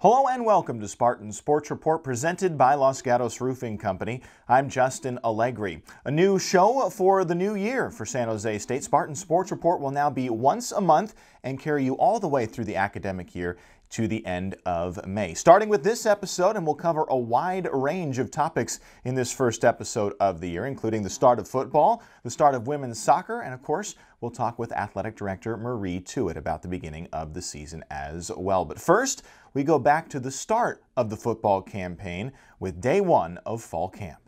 Hello and welcome to Spartan Sports Report presented by Los Gatos Roofing Company. I'm Justin Allegri. A new show for the new year for San Jose State. Spartan Sports Report will now be once a month and carry you all the way through the academic year to the end of May. Starting with this episode, and we'll cover a wide range of topics in this first episode of the year, including the start of football, the start of women's soccer, and of course, we'll talk with Athletic Director Marie Tuitt about the beginning of the season as well. But first, we go back to the start of the football campaign with day one of fall camp.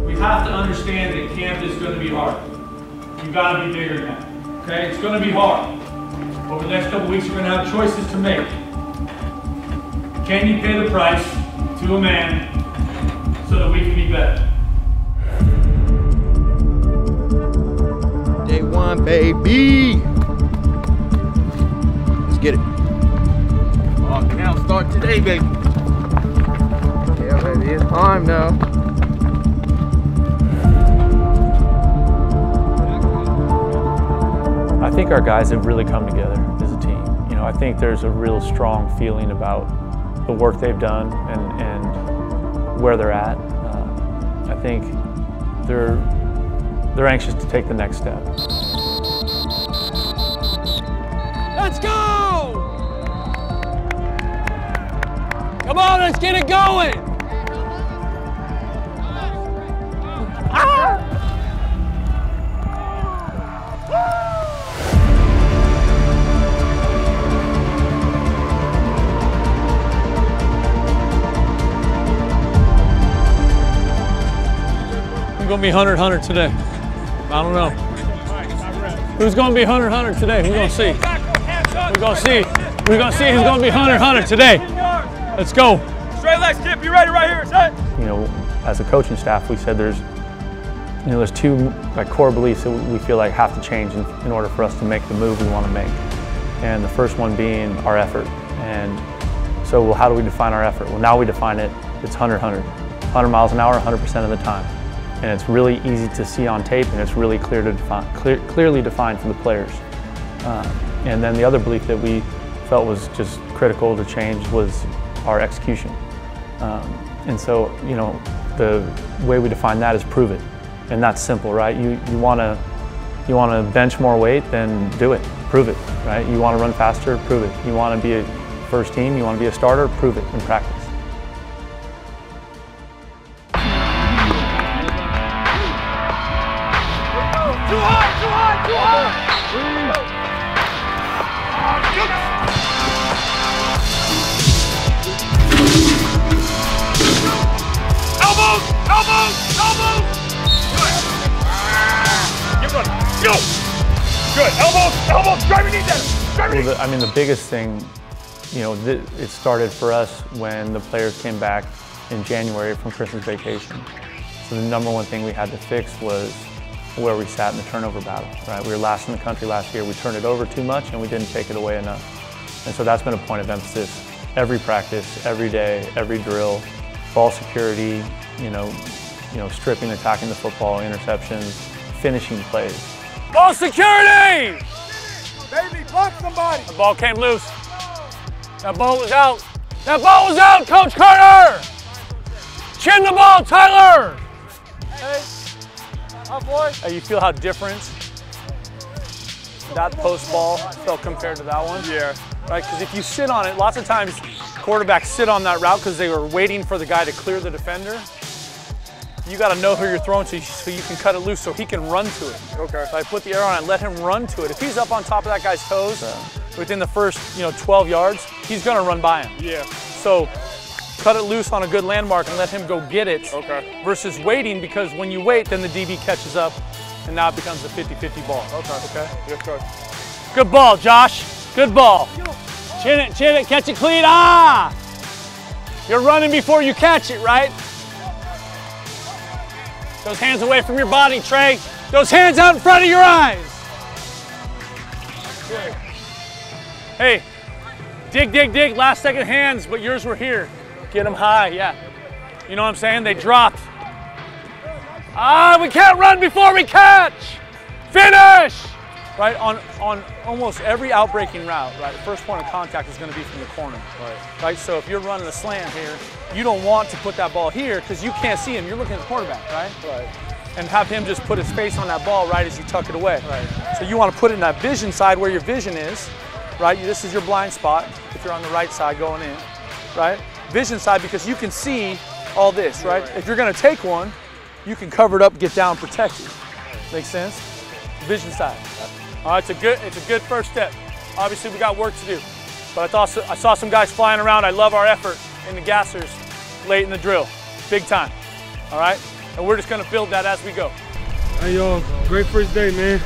We have to understand that camp is going to be hard. You've got to be bigger than that. Okay? It's going to be hard. Over the next couple weeks, you're going to have choices to make. Can you pay the price to a man so that we can be better? Day one, baby. Let's get it. Oh, now start today, baby. Yeah, baby, it's time now. I think our guys have really come together as a team. You know, I think there's a real strong feeling about the work they've done and where they're at. I think they're anxious to take the next step. Let's go! Come on, let's get it going! Who's going to be 100 today? I don't know. Who's going to be 100 today? We're going to see. We're going to see. We're going to see who's going to be 100 today. Let's go. Straight legs, Skip. You ready right here? Set. You know, as a coaching staff, we said there's two core beliefs that we feel like have to change in order for us to make the move we want to make. And the first one being our effort. And so, well, how do we define our effort? Well, now we define it. It's 100 miles an hour, 100% of the time. And it's really easy to see on tape, and it's really clearly defined for the players. And then the other belief that we felt was just critical to change was our execution. And so, you know, the way we define that is prove it, and that's simple, right? You want to bench more weight, then do it, prove it, right? You want to run faster, prove it. You want to be a first team, you want to be a starter, prove it in practice. Too high! Elbows! Get running. Go! Good. Elbows! Drive your knees down. Well, I mean, the biggest thing, you know, it started for us when the players came back in January from Christmas vacation. So the number one thing we had to fix was where we sat in the turnover battle, right? We were last in the country last year. We turned it over too much and we didn't take it away enough. And so that's been a point of emphasis every practice, every day, every drill, ball security, you know, stripping, attacking the football, interceptions, finishing plays. Ball security! Baby, block somebody. The ball came loose. That ball was out. That ball was out, Coach Carter! Chin the ball, Tyler! Hey. Oh, boy. You feel how different that post ball felt compared to that one? Yeah. Right, because if you sit on it, lots of times quarterbacks sit on that route because they were waiting for the guy to clear the defender. You got to know who you're throwing to so you can cut it loose so he can run to it. Okay. So I put the arrow on and let him run to it. If he's up on top of that guy's toes within the first 12 yards, he's going to run by him. Yeah. So cut it loose on a good landmark and let him go get it. Okay. Versus waiting, because when you wait, then the DB catches up and now it becomes a 50-50 ball. Okay. Yes, coach. Good ball, Josh. Good ball. Chin it, catch it clean. Ah! You're running before you catch it, right? Those hands away from your body, Trey. Those hands out in front of your eyes. Hey, Dig, dig, dig, last second hands, but yours were here. Get them high, yeah. You know what I'm saying? They dropped. We can't run before we catch. Finish! Right, on almost every outbreaking route, right, the first point of contact is going to be from the corner. Right, so if you're running a slant here, you don't want to put that ball here because you can't see him. You're looking at the quarterback, right? And have him just put his face on that ball right as you tuck it away. So you want to put it in that vision side where your vision is, right? This is your blind spot if you're on the right side going in, right? Vision side because you can see all this, right? If you're going to take one, you can cover it up, get down, protect it. Make sense? Vision side. All right, it's a good first step. Obviously, we got work to do, but I saw some guys flying around. I love our effort in the gassers late in the drill, big time. All right, and we're just gonna build that as we go. Hey y'all, great first day, man.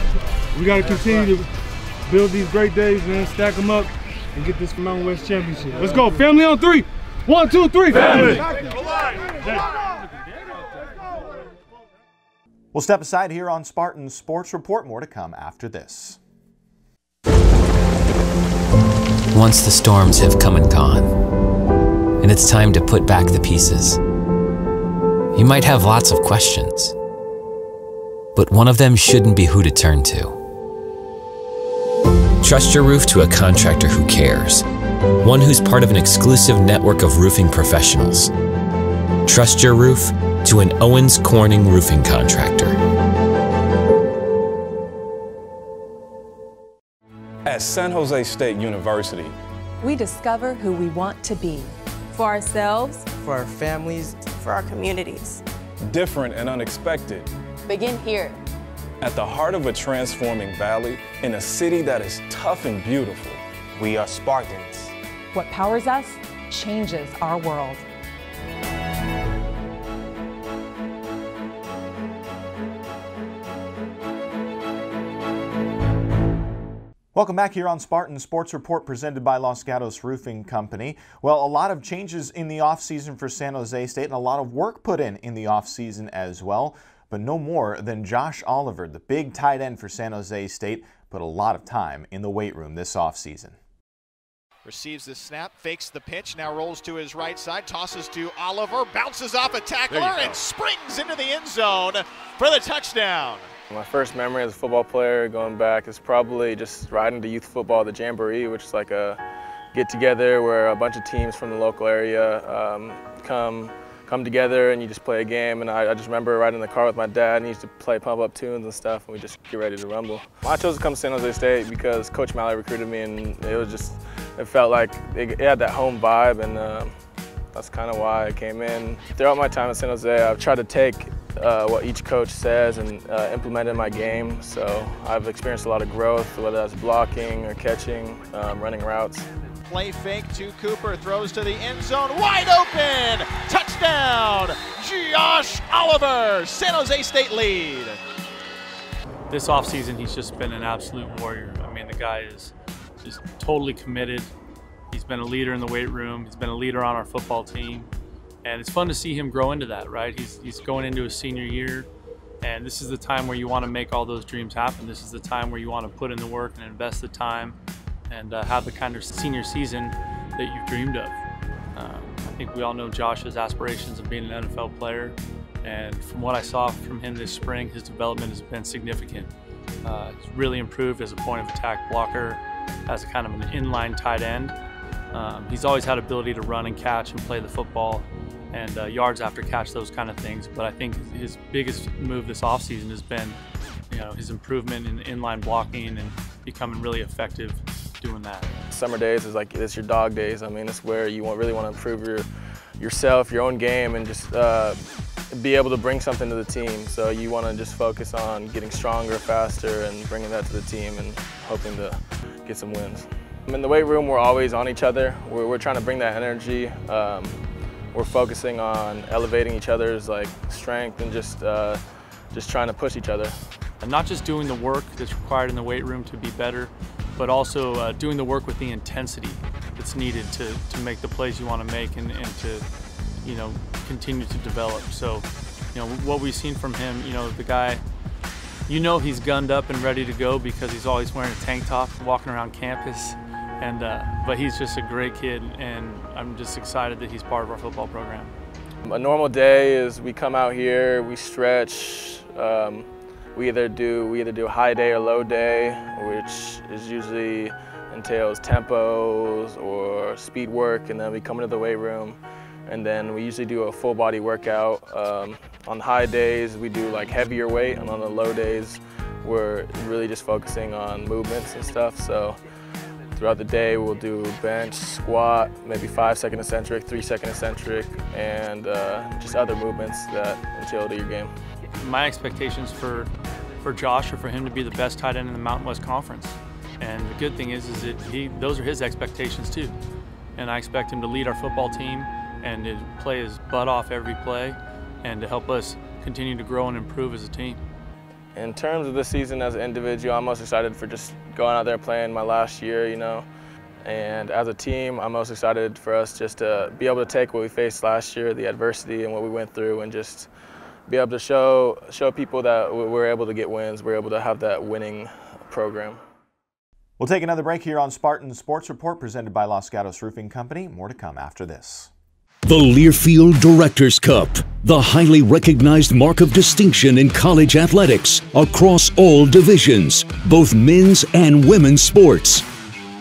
We gotta continue to build these great days, man. Stack them up and get this Mountain West Championship. Let's go, family on three. 1, 2, 3. Family. We'll step aside here on Spartan Sports Report. More to come after this. Once the storms have come and gone, and it's time to put back the pieces, you might have lots of questions, but one of them shouldn't be who to turn to. Trust your roof to a contractor who cares, one who's part of an exclusive network of roofing professionals. Trust your roof to an Owens Corning roofing contractor. At San Jose State University, we discover who we want to be. For ourselves, for our families, for our communities. Different and unexpected. Begin here. At the heart of a transforming valley in a city that is tough and beautiful. We are Spartans. What powers us changes our world. Welcome back here on Spartan Sports Report presented by Los Gatos Roofing Company. Well, a lot of changes in the offseason for San Jose State and a lot of work put in the offseason as well. But no more than Josh Oliver, the big tight end for San Jose State, put a lot of time in the weight room this offseason. Receives the snap, fakes the pitch, now rolls to his right side, tosses to Oliver, bounces off a tackler, and springs into the end zone for the touchdown. My first memory as a football player going back is probably just riding to youth football, the Jamboree, which is like a get-together where a bunch of teams from the local area come together and you just play a game. And I just remember riding in the car with my dad and he used to play pump-up tunes and stuff and we just get ready to rumble. I chose to come to San Jose State because Coach Malley recruited me and it felt like it had that home vibe and that's kind of why I came in. Throughout my time at San Jose, I've tried to take what each coach says and implement it in my game. So I've experienced a lot of growth, whether that's blocking or catching, running routes. Play fake to Cooper, throws to the end zone, wide open! Touchdown! Josh Oliver, San Jose State lead. This offseason, he's just been an absolute warrior. I mean, the guy is just totally committed. He's been a leader in the weight room. He's been a leader on our football team. And it's fun to see him grow into that, right? He's going into his senior year, and this is the time where you want to make all those dreams happen. This is the time where you want to put in the work and invest the time and have the kind of senior season that you've dreamed of. I think we all know Josh's aspirations of being an NFL player, and from what I saw from him this spring, his development has been significant. He's really improved as a point of attack blocker, as a kind of an inline tight end. He's always had ability to run and catch and play the football and yards after catch, those kind of things. But I think his biggest move this offseason has been, his improvement in inline blocking and becoming really effective doing that. Summer days is like, it's your dog days. I mean, it's where you really want to improve yourself, your own game, and just be able to bring something to the team. So you want to just focus on getting stronger, faster, and bringing that to the team and hoping to get some wins. In the weight room, we're always on each other. We're trying to bring that energy. We're focusing on elevating each other's strength and just trying to push each other. And not just doing the work that's required in the weight room to be better, but also doing the work with the intensity that's needed to make the plays you want to make and to continue to develop. So what we've seen from him, the guy, he's gunned up and ready to go because he's always wearing a tank top walking around campus. But he's just a great kid, and I'm just excited that he's part of our football program. A normal day is we come out here, we stretch. We either do high day or low day, which is usually entails tempos or speed work, and then we come into the weight room, and then we usually do a full body workout. On high days, we do like heavier weight, and on the low days, we're really just focusing on movements and stuff. So throughout the day, we'll do bench, squat, maybe 5-second eccentric, 3-second eccentric, and just other movements that entail to your game. My expectations for Josh are for him to be the best tight end in the Mountain West Conference. And the good thing is that those are his expectations too. And I expect him to lead our football team and to play his butt off every play and to help us continue to grow and improve as a team. In terms of the season as an individual, I'm most excited for just going out there and playing my last year, you know. And as a team, I'm most excited for us just to be able to take what we faced last year, the adversity and what we went through, and just be able to show people that we're able to get wins, we're able to have that winning program. We'll take another break here on Spartan Sports Report presented by Los Gatos Roofing Company. More to come after this. The Learfield Directors Cup, the highly recognized mark of distinction in college athletics across all divisions, both men's and women's sports.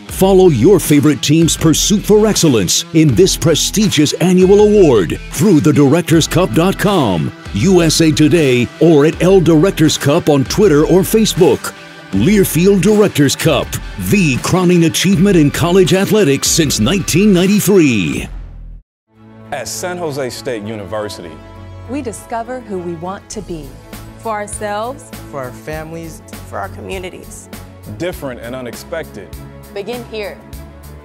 Follow your favorite team's pursuit for excellence in this prestigious annual award through thedirectorscup.com, USA Today, or at L Directors Cup on Twitter or Facebook. Learfield Directors Cup, the crowning achievement in college athletics since 1993. At San Jose State University, we discover who we want to be. For ourselves, for our families, for our communities. Different and unexpected. Begin here.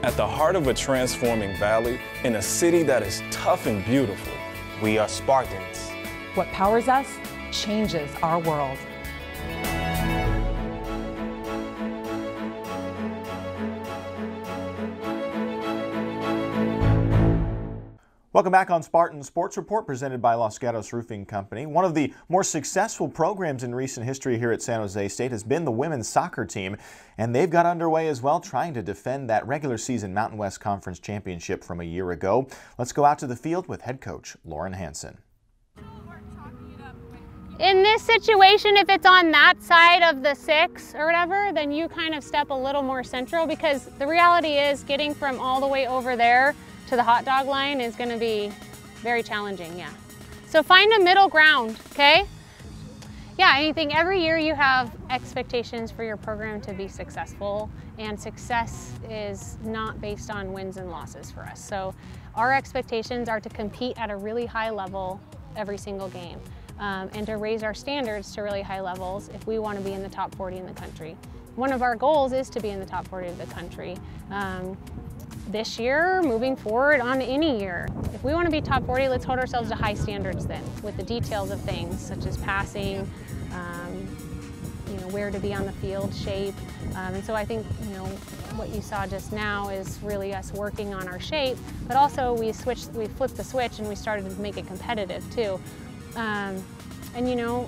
At the heart of a transforming valley, in a city that is tough and beautiful. We are Spartans. What powers us changes our world. Welcome back on Spartan Sports Report presented by Los Gatos Roofing Company. One of the more successful programs in recent history here at San Jose State has been the women's soccer team, and they've got underway as well trying to defend that regular season Mountain West Conference championship from a year ago. Let's go out to the field with head coach Lauren Hansen. In this situation, if it's on that side of the 6 or whatever, then you kind of step a little more central, because the reality is getting from all the way over there to the hot dog line is going to be very challenging, yeah. So find a middle ground, okay? Yeah, I think every year you have expectations for your program to be successful, and success is not based on wins and losses for us. So our expectations are to compete at a really high level every single game, and to raise our standards to really high levels if we want to be in the top 40 in the country. One of our goals is to be in the top 40 of the country. This year, moving forward, on any year. If we want to be top 40, let's hold ourselves to high standards then, with the details of things such as passing, where to be on the field, shape. And so I think, what you saw just now is really us working on our shape, but also we flipped the switch and we started to make it competitive too. And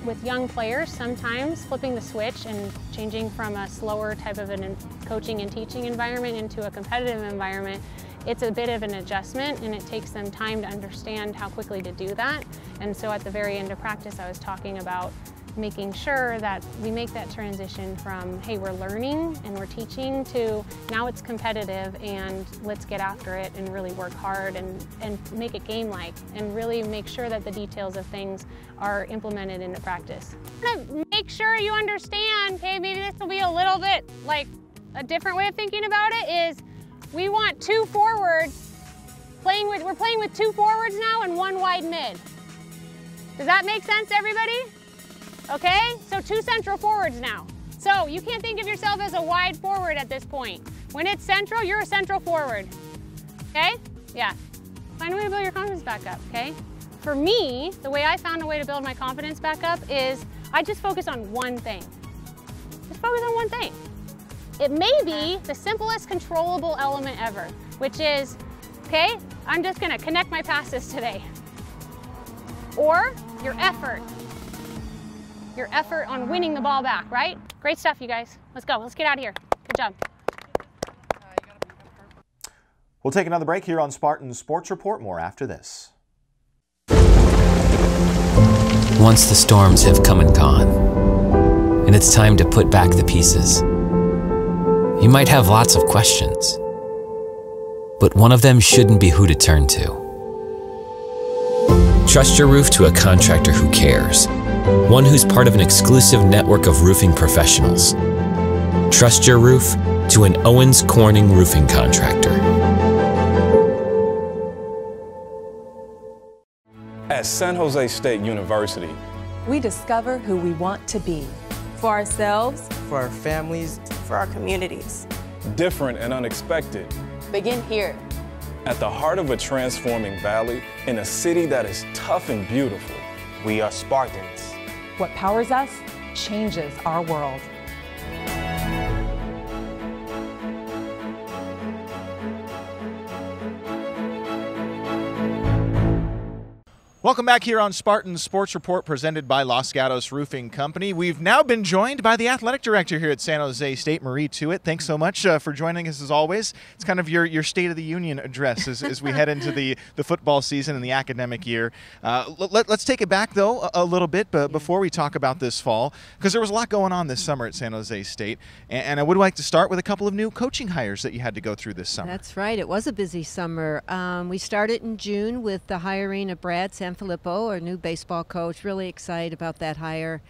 with young players, sometimes flipping the switch and changing from a slower type of a coaching and teaching environment into a competitive environment, it's a bit of an adjustment, and it takes them time to understand how quickly to do that. And so at the very end of practice, I was talking about making sure that we make that transition from, hey, we're learning and we're teaching, to now it's competitive and let's get after it and really work hard and make it game-like, and really make sure that the details of things are implemented into practice. Make sure you understand, okay, maybe this will be a little bit like a different way of thinking about it, is we want 2 forwards we're playing with 2 forwards now and 1 wide mid. Does that make sense to everybody? Okay, so 2 central forwards now. So you can't think of yourself as a wide forward at this point. When it's central, you're a central forward. Okay? Yeah. Find a way to build your confidence back up, okay? For me, the way I found a way to build my confidence back up is I just focus on one thing. Just focus on one thing. It may be the simplest controllable element ever, which is, okay, I'm just gonna connect my passes today. Or your effort. Your effort on winning the ball back, right? Great stuff, you guys. Let's go, let's get out of here. Good job. We'll take another break here on Spartan Sports Report. More after this. Once the storms have come and gone, and it's time to put back the pieces, you might have lots of questions, but one of them shouldn't be who to turn to. Trust your roof to a contractor who cares, one who's part of an exclusive network of roofing professionals. Trust your roof to an Owens Corning roofing contractor. At San Jose State University, we discover who we want to be. For ourselves, for our families, for our communities. different and unexpected. Begin here. At the heart of a transforming valley, in a city that is tough and beautiful. We are Spartans. What powers us changes our world. Welcome back here on Spartan Sports Report, presented by Los Gatos Roofing Company. We've now been joined by the athletic director here at San Jose State, Marie Tuitt. Thanks so much for joining us as always. It's kind of your State of the Union address as we head into the football season and the academic year. Let's take it back, though, a little bit before we talk about this fall, because there was a lot going on this summer at San Jose State. And I would like to start with a couple of new coaching hires that you had to go through this summer. That's right. It was a busy summer. We started in June with the hiring of Brad Sanfilippo, our new baseball coach. Really excited about that hire.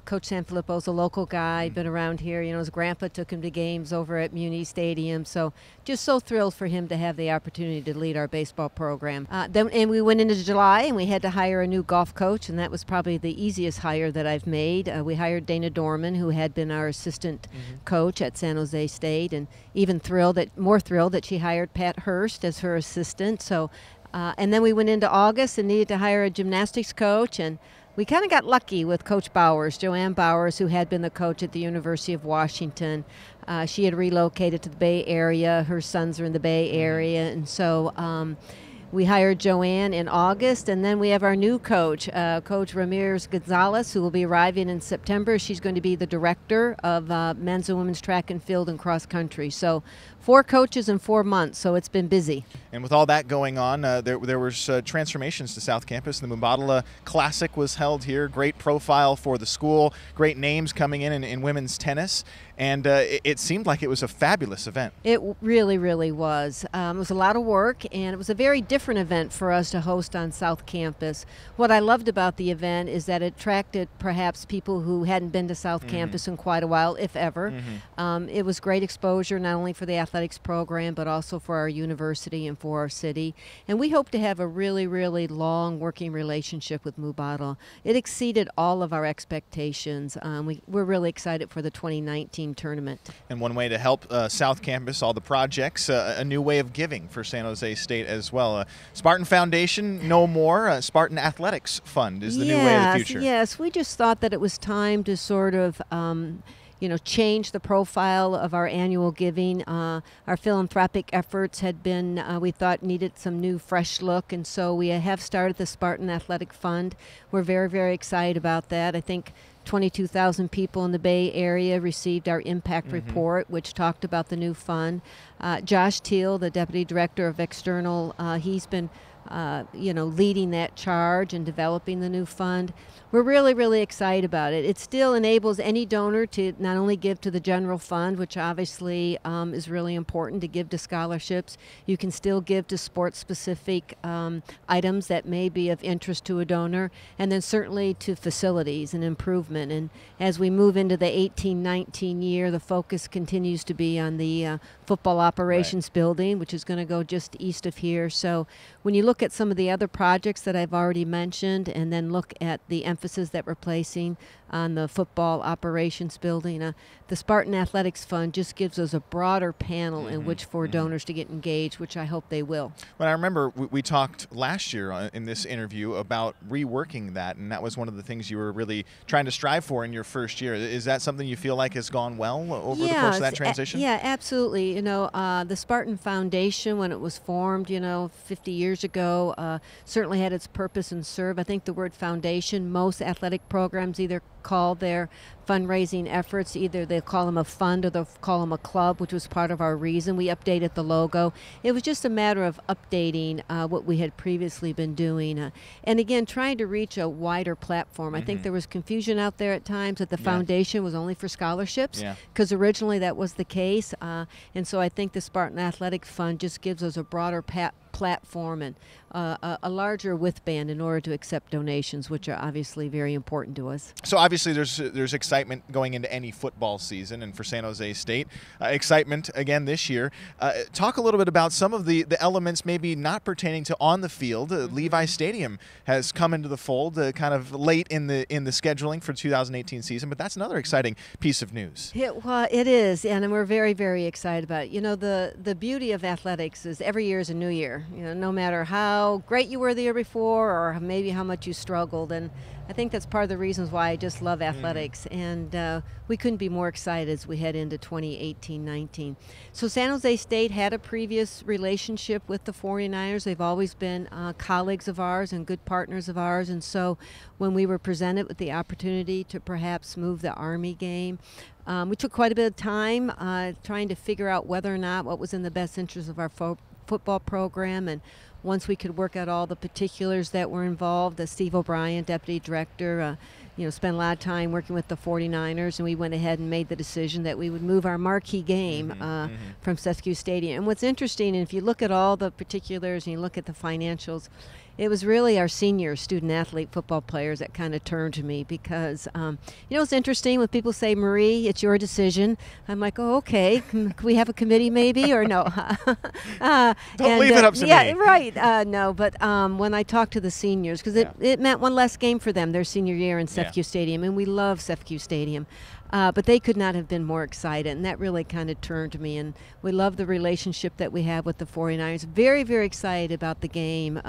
Coach Sanfilippo's a local guy, been around here. You know, his grandpa took him to games over at Muni Stadium. So just so thrilled for him to have the opportunity to lead our baseball program. And we went into July and we had to hire a new golf coach, and that was probably the easiest hire that I've made. We hired Dana Dorman, who had been our assistant coach at San Jose State, and even more thrilled that she hired Pat Hurst as her assistant. So. And then we went into August and needed to hire a gymnastics coach, and we kind of got lucky with Coach Bowers, Joanne Bowers, who had been the coach at the University of Washington. She had relocated to the Bay Area. Her sons are in the Bay Area, and so we hired Joanne in August, and then we have our new coach, Coach Ramirez Gonzalez, who will be arriving in September. She's going to be the director of men's and women's track and field and cross country. So 4 coaches in 4 months, so it's been busy. And with all that going on, there was transformations to South Campus. The Mubadala Classic was held here. Great profile for the school. Great names coming in women's tennis. And it seemed like it was a fabulous event. It really, really was. It was a lot of work, and it was a very different event for us to host on South Campus. What I loved about the event is that it attracted perhaps people who hadn't been to South Campus in quite a while, if ever. It was great exposure, not only for the athletics program, but also for our university and for our city. And we hope to have a really, really long working relationship with Mubadala. It exceeded all of our expectations. We're really excited for the 2019 tournament. And one way to help South Campus, all the projects, a new way of giving for San Jose State as well. Spartan Foundation, no more. Spartan Athletics Fund is the new way of the future. Yes, we just thought that it was time to sort of change the profile of our annual giving. Our philanthropic efforts had been, we thought, needed some new, fresh look, and so we have started the Spartan Athletic Fund. We're very, very excited about that. I think 22,000 people in the Bay Area received our impact report, which talked about the new fund. Josh Teal, the Deputy Director of External, he's been leading that charge and developing the new fund. We're really, really excited about it. It still enables any donor to not only give to the general fund, which obviously is really important to give to scholarships. You can still give to sports-specific items that may be of interest to a donor, and then certainly to facilities and improvement. And as we move into the 18-19 year, the focus continues to be on the football operations building, which is going to go just east of here. So when you look at some of the other projects that I've already mentioned, and then look at the emphasis that we're placing on the football operations building, the Spartan Athletics Fund just gives us a broader panel in which for donors to get engaged, which I hope they will. Well, I remember we talked last year in this interview about reworking that, and that was one of the things you were really trying to strive for in your first year. Is that something you feel like has gone well over the course of that transition? Yeah, absolutely. The Spartan Foundation, when it was formed, 50 years ago, show certainly had its purpose and serve. I think the word foundation, most athletic programs either call their fundraising efforts, either they call them a fund or they'll call them a club, which was part of our reason. We updated the logo. It was just a matter of updating what we had previously been doing. And again, trying to reach a wider platform. I think there was confusion out there at times that the foundation was only for scholarships, because originally that was the case. And so I think the Spartan Athletic Fund just gives us a broader platform and a larger withband in order to accept donations, which are obviously very important to us. So obviously there's excitement going into any football season, and for San Jose State, excitement again this year. Talk a little bit about some of the elements maybe not pertaining to on the field. Levi Stadium has come into the fold kind of late in the scheduling for 2018 season, but that's another exciting piece of news. Well, it is, and we're very, very excited about it. You know, the beauty of athletics is every year is a new year. You know, no matter how great you were the year before or maybe how much you struggled, and I think that's part of the reasons why I just love athletics, and we couldn't be more excited as we head into 2018-19. So San Jose State had a previous relationship with the 49ers. They've always been colleagues of ours and good partners of ours, and so when we were presented with the opportunity to perhaps move the Army game, we took quite a bit of time trying to figure out whether or not what was in the best interest of our football program. And once we could work out all the particulars that were involved, Steve O'Brien, deputy director, spent a lot of time working with the 49ers, and we went ahead and made the decision that we would move our marquee game from Sescu Stadium. And what's interesting, and if you look at all the particulars and you look at the financials, it was really our senior student-athlete football players that kind of turned to me because, it's interesting when people say, Marie, it's your decision. I'm like, oh, okay. Can we have a committee maybe or no? Don't leave it up to me. Yeah, right. No, but when I talked to the seniors, because it meant one less game for them their senior year in Sescu Stadium, and we love Sescu Stadium. But they could not have been more excited, and that really kind of turned to me. And we love the relationship that we have with the 49ers. Very, very excited about the game.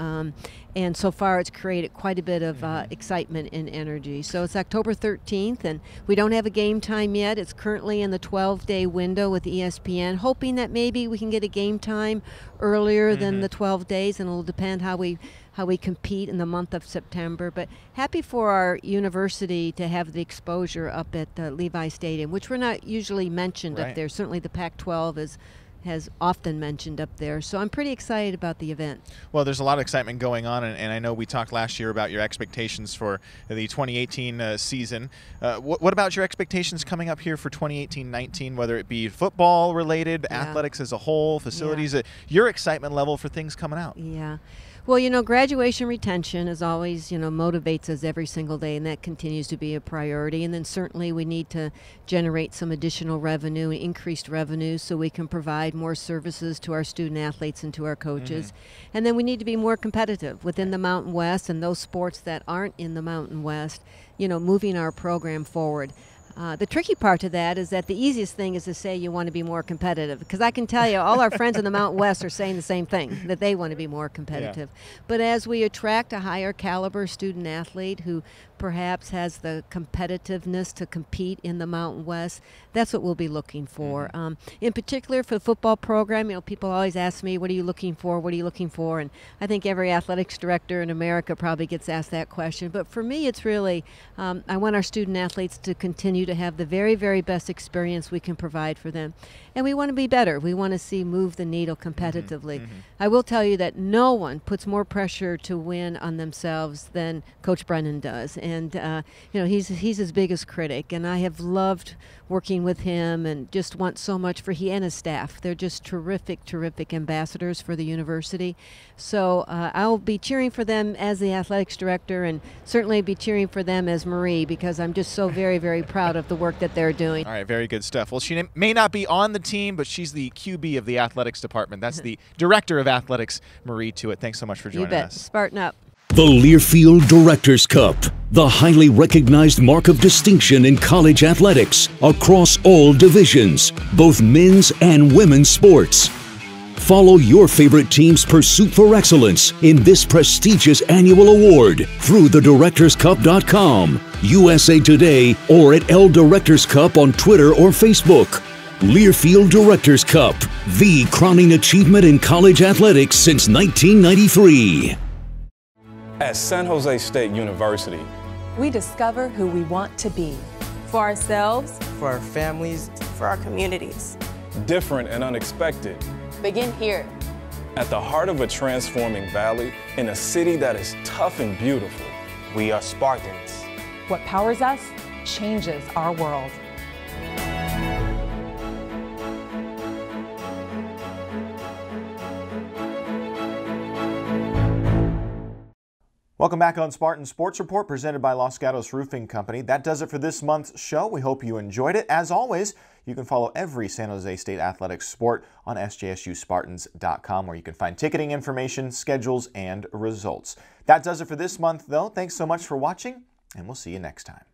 And so far it's created quite a bit of excitement and energy. So it's October 13th, and we don't have a game time yet. It's currently in the 12-day window with ESPN, hoping that maybe we can get a game time earlier than the 12 days, and it'll depend how we compete in the month of September. But happy for our university to have the exposure up at Levi Stadium, which we're not usually mentioned up there. Certainly the Pac-12 has often mentioned up there. So I'm pretty excited about the event. Well, there's a lot of excitement going on, and I know we talked last year about your expectations for the 2018 season. What about your expectations coming up here for 2018-19, whether it be football related, athletics as a whole, facilities, your excitement level for things coming out? Yeah. Well, graduation retention is always, motivates us every single day, and that continues to be a priority. And then certainly we need to generate some additional revenue, increased revenue, so we can provide more services to our student athletes and to our coaches. And then we need to be more competitive within the Mountain West and those sports that aren't in the Mountain West, moving our program forward. The tricky part to that is that the easiest thing is to say you want to be more competitive, because I can tell you all our friends in the Mountain West are saying the same thing, that they want to be more competitive. But as we attract a higher caliber student athlete who perhaps has the competitiveness to compete in the Mountain West, that's what we'll be looking for. In particular for the football program, people always ask me, what are you looking for? What are you looking for? And I think every athletics director in America probably gets asked that question. But for me, it's really, I want our student athletes to continue to have the very, very best experience we can provide for them. And we want to be better. We want to see move the needle competitively. I will tell you that no one puts more pressure to win on themselves than Coach Brennan does. And, he's his biggest critic. And I have loved working with him and just want so much for he and his staff. They're just terrific, terrific ambassadors for the university. So I'll be cheering for them as the athletics director, and certainly be cheering for them as Marie, because I'm just so very, very proud of the work that they're doing. All right, very good stuff. Well, she may not be on the team, but she's the QB of the athletics department. That's the director of athletics, Marie Tuitt. Thanks so much for joining us. Spartan up. The Learfield Directors Cup, the highly recognized mark of distinction in college athletics across all divisions, both men's and women's sports. Follow your favorite team's pursuit for excellence in this prestigious annual award through thedirectorscup.com, USA Today, or at L Directors Cup on Twitter or Facebook. Learfield Directors Cup, the crowning achievement in college athletics since 1993. At San Jose State University, We discover who we want to be. For ourselves, For our families, for our communities. different and unexpected, Begin here. at the heart of a transforming valley in a city that is tough and beautiful. we are Spartans. What powers us changes our world. Welcome back on Spartan Sports Report, presented by Los Gatos Roofing Company. That does it for this month's show. We hope you enjoyed it. As always, you can follow every San Jose State athletics sport on sjsuspartans.com, where you can find ticketing information, schedules, and results. That does it for this month, though. Thanks so much for watching, and we'll see you next time.